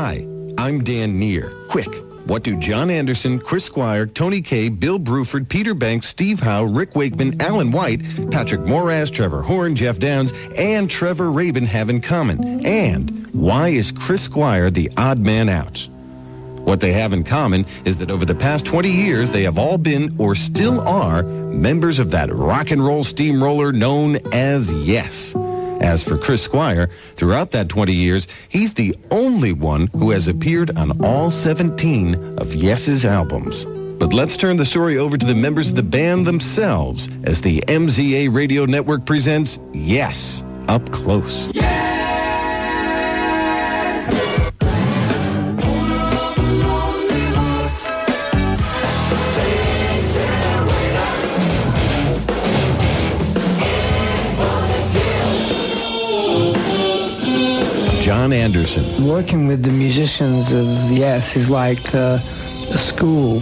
Hi, I'm Dan Neer. Quick, what do John Anderson, Chris Squire, Tony Kaye, Bill Bruford, Peter Banks, Steve Howe, Rick Wakeman, Alan White, Patrick Moraz, Trevor Horn, Jeff Downs, and Trevor Rabin have in common? And why is Chris Squire the odd man out? What they have in common is that over the past 20 years, they have all been, or still are, members of that rock and roll steamroller known as Yes. As for Chris Squire, throughout that 20 years, he's the only one who has appeared on all 17 of Yes's albums. But let's turn the story over to the members of the band themselves as the MZA Radio Network presents Yes, Up Close. Yeah! John Anderson. Working with the musicians of Yes is like a school,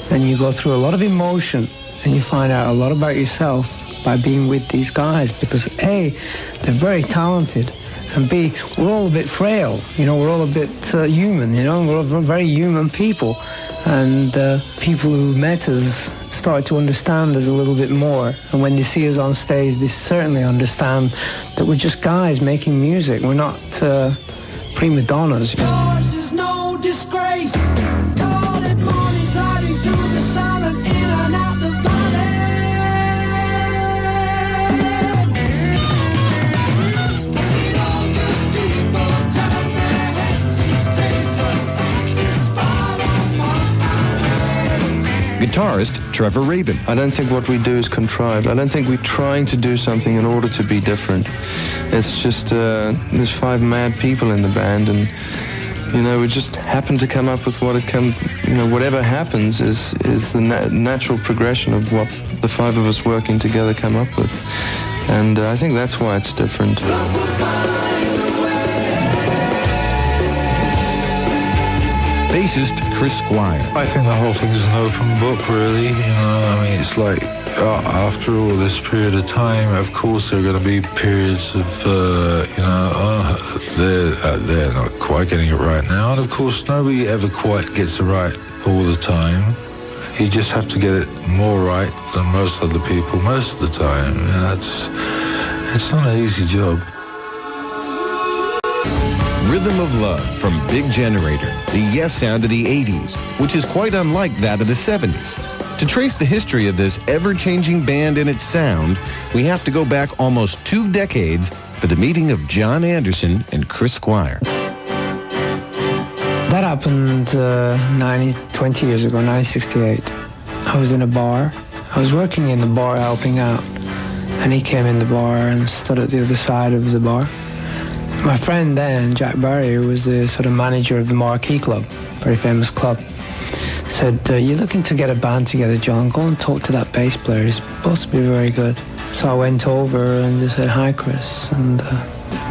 and you go through a lot of emotion, and you find out a lot about yourself by being with these guys, because A, they're very talented, and B, we're all a bit frail, we're all a bit human, we're all very human people, and people who met us started to understand us a little bit more, and when they see us on stage, they certainly understand that we're just guys making music. We're not prima donnas. Yours is no disgrace. Call it morning, gliding through the sun and in and out the valley. See all good people turn their heads each day, so satisfied I'm on my way. Guitarist Trevor Rabin. I don't think what we do is contrived. I don't think we're trying to do something in order to be different. It's just there's 5 mad people in the band, and we just happen to come up with whatever happens is the natural progression of what the 5 of us working together come up with, and I think that's why it's different. Bassist Chris Squire. I think the whole thing is an open book, really. It's like after all this period of time, of course there are going to be periods of, they're not quite getting it right now, and of course nobody ever quite gets it right all the time. You just have to get it more right than most other people most of the time. It's not an easy job. Rhythm of Love from Big Generator, the Yes sound of the 80s, which is quite unlike that of the 70s. To trace the history of this ever-changing band and its sound, we have to go back almost 2 decades for the meeting of John Anderson and Chris Squire. That happened 20 years ago, 1968. I was in a bar. I was working in the bar helping out, and he came in the bar and stood at the other side of the bar. My friend then, Jack Barry, who was the sort of manager of the Marquee Club, very famous club, said, you're looking to get a band together, John. Go and talk to that bass player. He's supposed to be very good. So I went over and just said, hi, Chris. And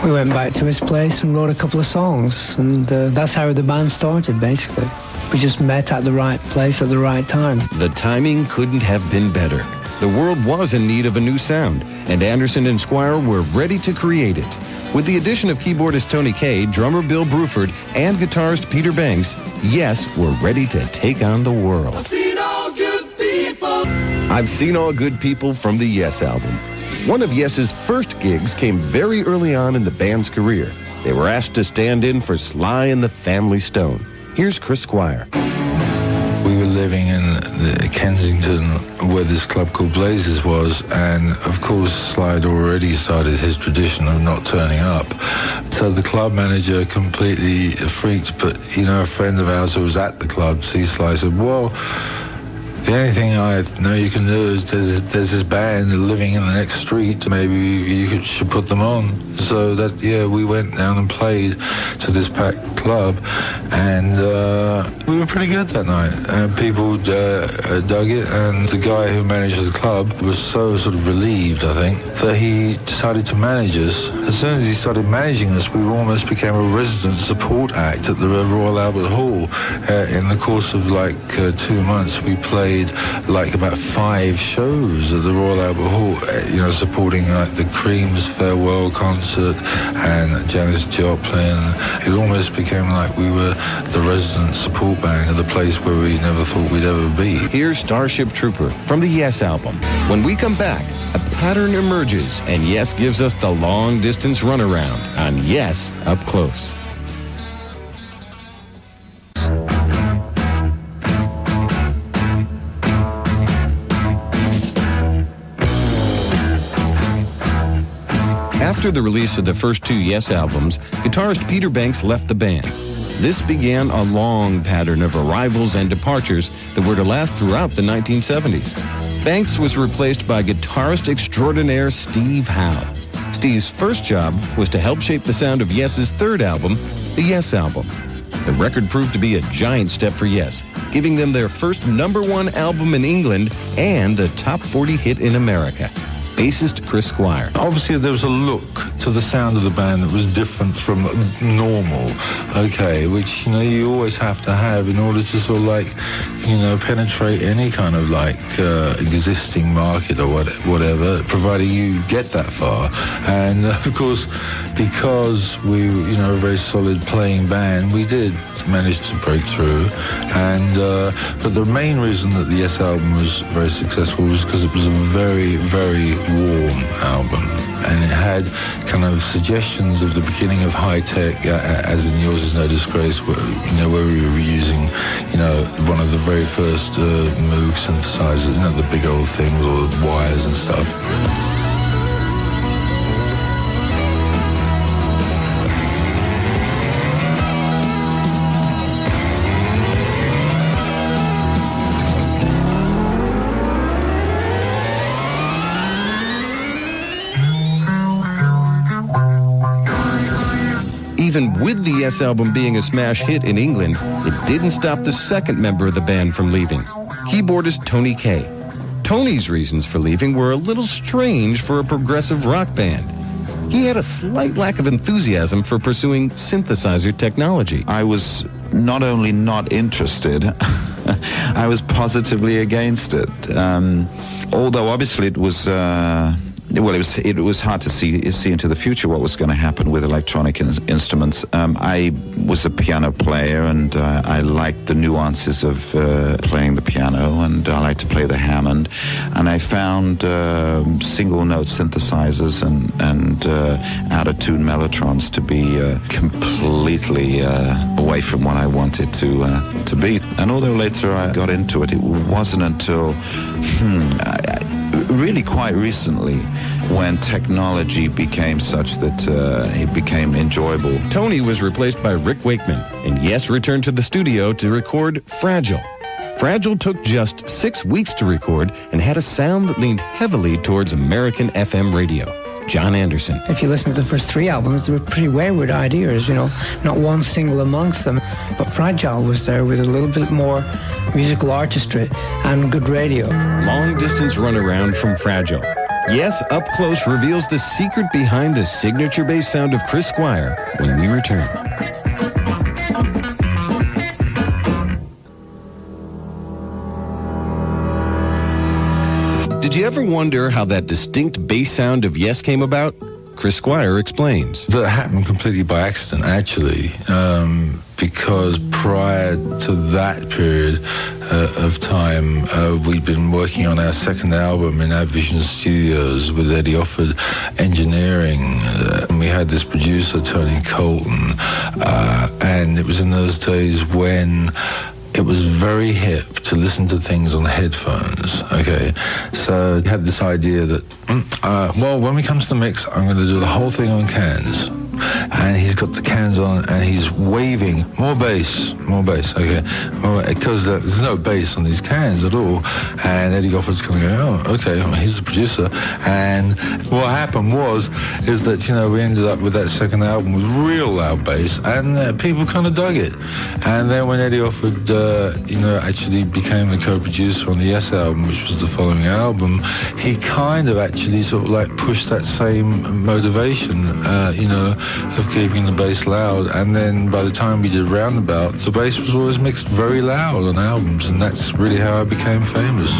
we went back to his place and wrote a couple of songs. And that's how the band started, basically. We just met at the right place at the right time. The timing couldn't have been better. The world was in need of a new sound, and Anderson and Squire were ready to create it. With the addition of keyboardist Tony Kaye, drummer Bill Bruford, and guitarist Peter Banks, Yes were ready to take on the world. I've seen all good people. I've Seen All Good People from the Yes album. One of Yes's first gigs came very early on in the band's career. They were asked to stand in for Sly and the Family Stone. Here's Chris Squire. We were living in Kensington, where this club called Blazers was, and of course Sly had already started his tradition of not turning up. So the club manager completely freaked, but a friend of ours who was at the club, Sly, said, well, the only thing I know you can do is there's this band living in the next street. Maybe you should put them on. So we went down and played to this packed club, and we were pretty good that night. And people dug it, and the guy who managed the club was so sort of relieved, I think, that he decided to manage us. As soon as he started managing us, we almost became a resident support act at the Royal Albert Hall. In the course of 2 months, we played played like about 5 shows at the Royal Albert Hall, supporting like the Cream's farewell concert and Janis Joplin. It almost became like we were the resident support band of the place where we never thought we'd ever be. Here's Starship Trooper from the Yes album. When we come back, a pattern emerges, and Yes gives us the long-distance runaround on Yes Up Close. After the release of the first 2 Yes albums, guitarist Peter Banks left the band. This began a long pattern of arrivals and departures that were to last throughout the 1970s. Banks was replaced by guitarist extraordinaire Steve Howe. Steve's first job was to help shape the sound of Yes's third album, the Yes album. The record proved to be a giant step for Yes, giving them their first #1 album in England and a top 40 hit in America. Bassist Chris Squire. Obviously, there was a look to the sound of the band that was different from normal, okay, which, you always have to have in order to sort of penetrate any kind of existing market or whatever, provided you get that far. And of course, because we were a very solid playing band, we did manage to break through. And but the main reason that the Yes album was very successful was because it was a very, very warm album, and it had kind of suggestions of the beginning of high tech, as in Yours Is No Disgrace, where we were using one of the very first Moog synthesizers, the big old things, all the wires and stuff. Even with the Yes album being a smash hit in England, it didn't stop the second member of the band from leaving, keyboardist Tony Kaye. Tony's reasons for leaving were a little strange for a progressive rock band. He had a slight lack of enthusiasm for pursuing synthesizer technology. I was not only not interested, I was positively against it. Although obviously it was... it was hard to see into the future what was going to happen with electronic instruments. I was a piano player, and I liked the nuances of playing the piano, and I liked to play the Hammond. And I found single-note synthesizers and out-of-tune mellotrons to be completely away from what I wanted to be. And although later I got into it, it wasn't until really quite recently when technology became such that it became enjoyable. Tony was replaced by Rick Wakeman, and Yes returned to the studio to record Fragile. Fragile took just 6 weeks to record and had a sound that leaned heavily towards American FM radio. John Anderson. If you listen to the first 3 albums, they were pretty wayward ideas, not one single amongst them. But Fragile was there with a little bit more musical artistry and good radio. Long-distance runaround from Fragile. Yes, Up Close reveals the secret behind the signature bass sound of Chris Squire when we return. Did you ever wonder how that distinct bass sound of Yes came about? Chris Squire explains. That happened completely by accident, actually, because prior to that period of time, we'd been working on our second album in our Vision Studios with Eddie Offord engineering. And we had this producer, Tony Colton, and it was in those days when it was very hip to listen to things on headphones, okay? So he had this idea that, when it comes to mix, I'm going to do the whole thing on cans. And he's got the cans on and he's waving, more bass, okay? Because there's no bass on these cans at all. And Eddie Offord's kind of going, oh, okay, well, he's the producer. And what happened is that, we ended up with that second album with real loud bass, and people kind of dug it. And then when Eddie Offord, actually became the co-producer on the Yes album, which was the following album, he kind of actually sort of like pushed that same motivation, of keeping the bass loud. And then by the time we did Roundabout, the bass was always mixed very loud on albums, and that's really how I became famous.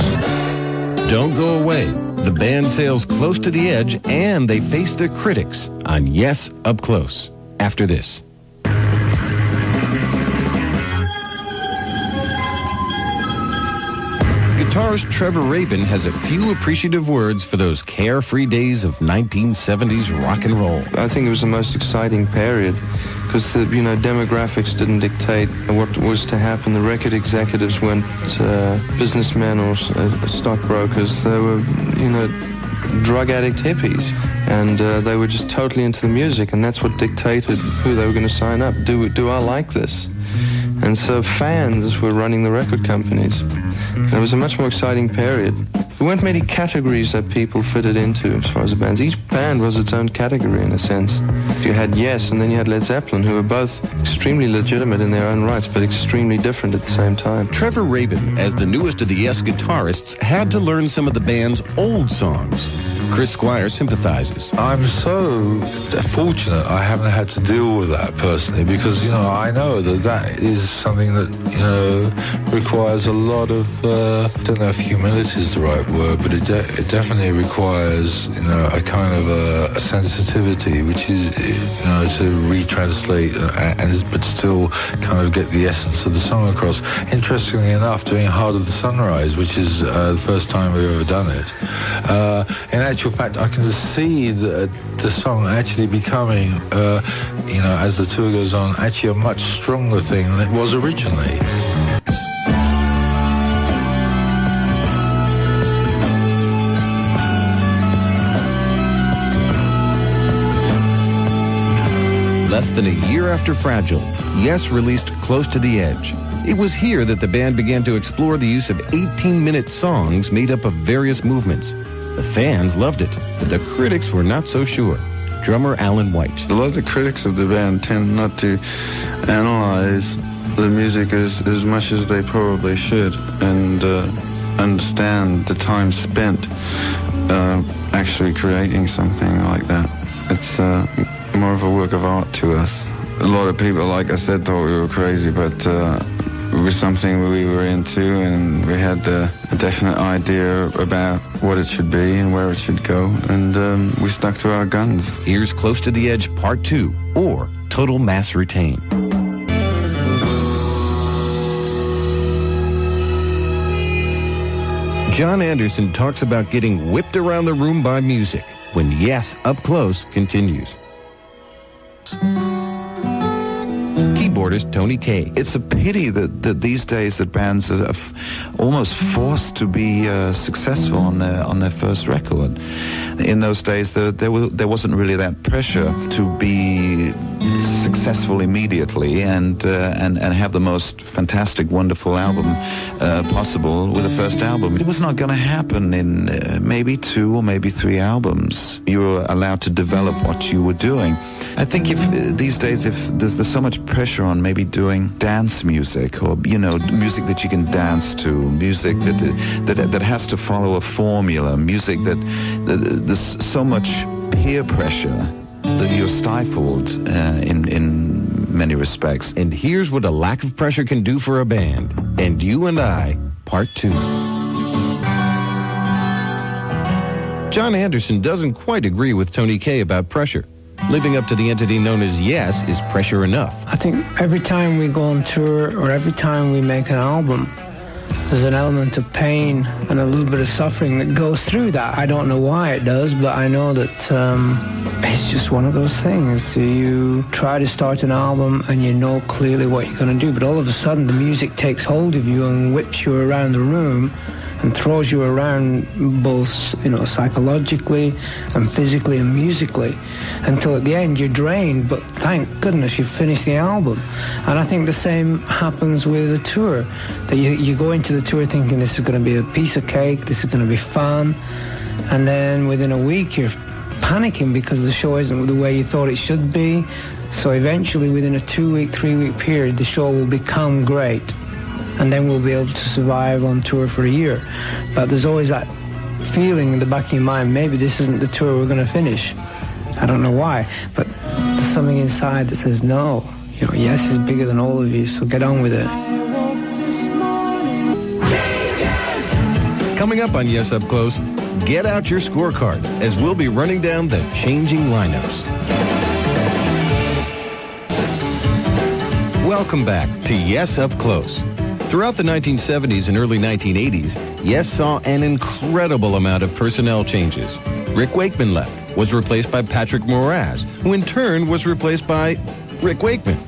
Don't go away. The band sails close to the edge, and they face their critics on Yes Up Close. After this. Guitarist Trevor Rabin has a few appreciative words for those carefree days of 1970s rock and roll. I think it was the most exciting period because the demographics didn't dictate what was to happen. The record executives weren't businessmen or stockbrokers. They were, drug addict hippies, and they were just totally into the music, and that's what dictated who they were going to sign up. Do I like this? And so fans were running the record companies. And it was a much more exciting period. There weren't many categories that people fitted into as far as the bands. Each band was its own category in a sense. You had Yes, and then you had Led Zeppelin, who were both extremely legitimate in their own rights, but extremely different at the same time. Trevor Rabin, as the newest of the Yes guitarists, had to learn some of the band's old songs. Chris Squire sympathizes. I'm so fortunate I haven't had to deal with that personally, because, I know that is something that, requires a lot of, I don't know if humility is the right word, but it definitely requires, a kind of a sensitivity, which is, to retranslate but still kind of get the essence of the song across. Interestingly enough, doing Heart of the Sunrise, which is the first time we've ever done it, in actual fact, I can see the song actually becoming, as the tour goes on, actually a much stronger thing than it was originally. Less than a year after Fragile, Yes released Close to the Edge. It was here that the band began to explore the use of 18-minute songs made up of various movements. The fans loved it, but the critics were not so sure. Drummer Alan White. A lot of the critics of the band tend not to analyze the music as much as they probably should, and understand the time spent actually creating something like that. It's more of a work of art to us. A lot of people, like I said, thought we were crazy, but it was something we were into, and we had a definite idea about what it should be and where it should go, and we stuck to our guns. Here's Close to the Edge Part 2, or Total Mass Retain. John Anderson talks about getting whipped around the room by music when Yes Up Close continues. Keyboardist Tony Kaye. It's a pity that these days that bands are almost forced to be successful on their first record. In those days, there wasn't really that pressure to be successful immediately and have the most fantastic, wonderful album possible with the first album. It was not going to happen in maybe 2 or maybe 3 albums. You were allowed to develop what you were doing. I think if these days, if there's so much pressure on maybe doing dance music, or music that you can dance to, music that has to follow a formula, music that there's so much peer pressure that you're stifled in many respects. And here's what a lack of pressure can do for a band. And You and I, Part 2. John Anderson doesn't quite agree with Tony Kaye about pressure. Living up to the entity known as Yes is pressure enough. I think every time we go on tour or every time we make an album, there's an element of pain and a little bit of suffering that goes through that. I don't know why it does, but I know that it's just one of those things. You try to start an album and you know clearly what you're going to do, but all of a sudden the music takes hold of you and whips you around the room and throws you around both, psychologically and physically and musically, until at the end you're drained, but thank goodness you've finished the album. And I think the same happens with a tour, that you go into the tour thinking this is going to be a piece of cake, this is going to be fun, and then within a week you're panicking because the show isn't the way you thought it should be. So eventually within a 2-week, 3-week period the show will become great, and then we'll be able to survive on tour for a year. But there's always that feeling in the back of your mind, maybe this isn't the tour we're going to finish. I don't know why, but there's something inside that says, no, you know, Yes is bigger than all of you, so get on with it. Coming up on Yes Up Close, get out your scorecard as we'll be running down the changing lineups. Welcome back to Yes Up Close. Throughout the 1970s and early 1980s, Yes saw an incredible amount of personnel changes. Rick Wakeman left, was replaced by Patrick Moraz, who in turn was replaced by Rick Wakeman.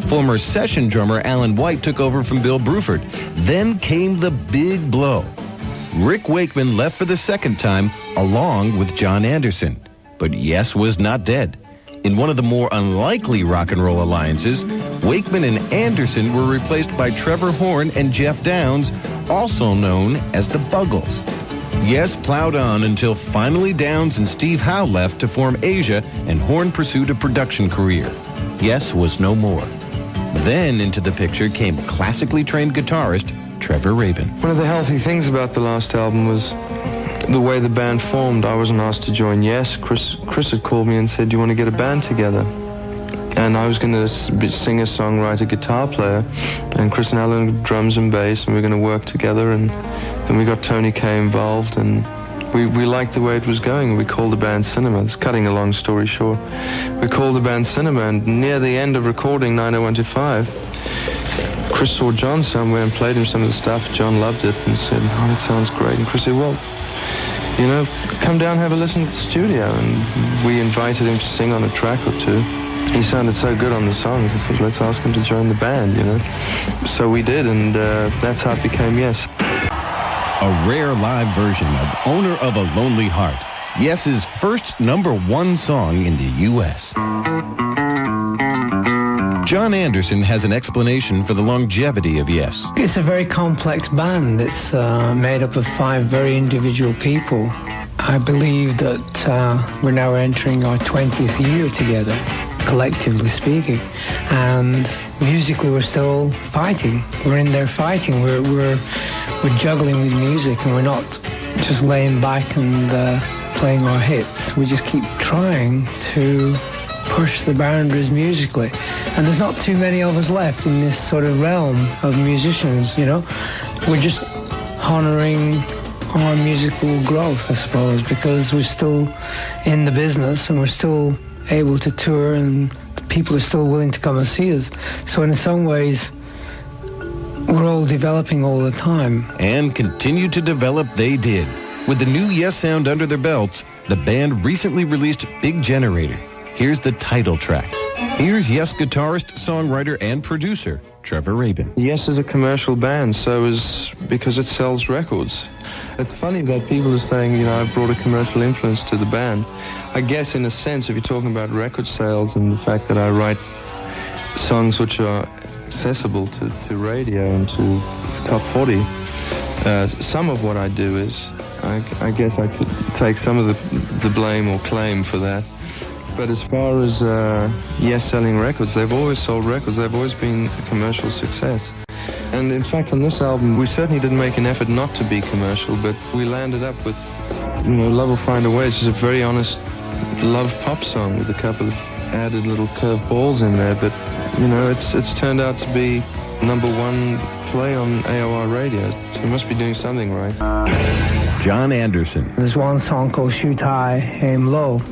Former session drummer Alan White took over from Bill Bruford. Then came the big blow. Rick Wakeman left for the second time, along with John Anderson. But Yes was not dead. In one of the more unlikely rock and roll alliances, Wakeman and Anderson were replaced by Trevor Horn and Jeff Downes, also known as the Buggles. Yes plowed on until finally Downes and Steve Howe left to form Asia, and Horn pursued a production career. Yes was no more. Then into the picture came classically trained guitarist Trevor Rabin. One of the healthy things about the last album was the way the band formed. I wasn't asked to join Yes. Chris had called me and said, do you want to get a band together? And I was going to be singer, songwriter, guitar player, and Chris and Alan drums and bass, and we were going to work together. And then we got Tony Kaye involved, and we liked the way it was going. We called the band Cinema. It's cutting a long story short. We called the band Cinema, and near the end of recording 90125, Chris saw John somewhere and played him some of the stuff. John loved it and said, oh, that sounds great. And Chris said, well, you know, come down, have a listen to the studio. And we invited him to sing on a track or two. He sounded so good on the songs. I said, let's ask him to join the band, you know. So we did, and that's how it became Yes. A rare live version of Owner of a Lonely Heart, Yes's first #1 song in the U.S. John Anderson has an explanation for the longevity of Yes. It's a very complex band. It's made up of 5 very individual people. I believe that we're now entering our 20th year together, collectively speaking, and musically we're still fighting. We're in there fighting. We're juggling with music, and we're not just laying back and playing our hits. We just keep trying to push the boundaries musically. And there's not too many of us left in this sort of realm of musicians, you know. We're just honoring our musical growth, I suppose, because we're still in the business and we're still able to tour, and people are still willing to come and see us. So in some ways, we're all developing all the time. And continue to develop they did. With the new Yes sound under their belts, the band recently released Big Generator. Here's the title track. Here's Yes guitarist, songwriter, and producer, Trevor Rabin. Yes is a commercial band, so is because it sells records. It's funny that people are saying, you know, I've brought a commercial influence to the band. I guess in a sense, if you're talking about record sales and the fact that I write songs which are accessible to radio and to top 40, some of what I do is, I guess I could take some of the blame or claim for that. But as far as Yes selling records, they've always sold records. They've always been a commercial success. And in fact, on this album, we certainly didn't make an effort not to be commercial, but we landed up with, you know, Love Will Find a Way. It's just a very honest love pop song with a couple of added little curved balls in there. But, you know, it's turned out to be #1 play on AOR radio. So we must be doing something right. John Anderson. There's one song called Shoot High, Aim Low,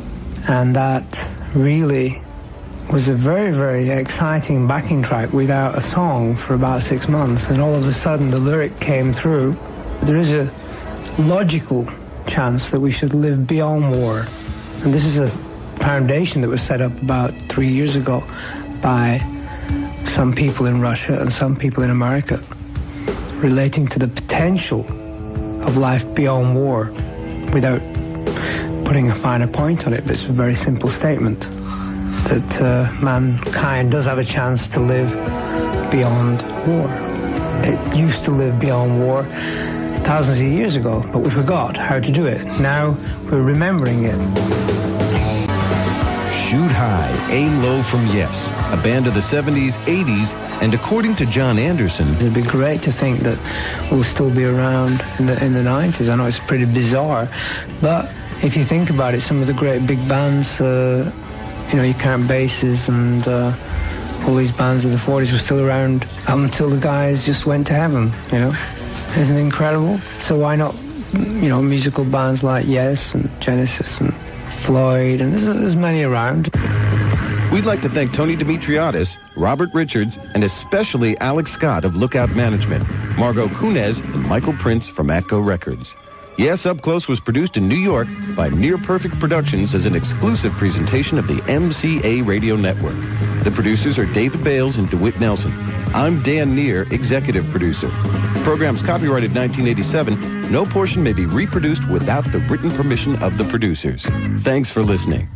and that really was a very, very exciting backing track without a song for about 6 months, and all of a sudden the lyric came through. There is a logical chance that we should live beyond war, and this is a foundation that was set up about 3 years ago by some people in Russia and some people in America, relating to the potential of life beyond war, without putting a finer point on it, but it's a very simple statement that mankind does have a chance to live beyond war. It used to live beyond war thousands of years ago, but we forgot how to do it. Now we're remembering it. Shoot High, Aim Low from Yes, a band of the 70s, 80s, and according to John Anderson, it'd be great to think that we'll still be around in the 90s. I know it's pretty bizarre, but if you think about it, some of the great big bands, you count Bases and all these bands of the 40s were still around up until the guys just went to heaven, Isn't it incredible? So why not, musical bands like Yes and Genesis and Floyd, and there's many around. We'd like to thank Tony Dimitriadis, Robert Richards, and especially Alex Scott of Lookout Management, Margot Kunez, and Michael Prince from Atco Records. Yes, Up Close was produced in New York by Near Perfect Productions as an exclusive presentation of the MCA Radio Network. The producers are David Bales and DeWitt Nelson. I'm Dan Neer, executive producer. The program's copyrighted 1987. No portion may be reproduced without the written permission of the producers. Thanks for listening.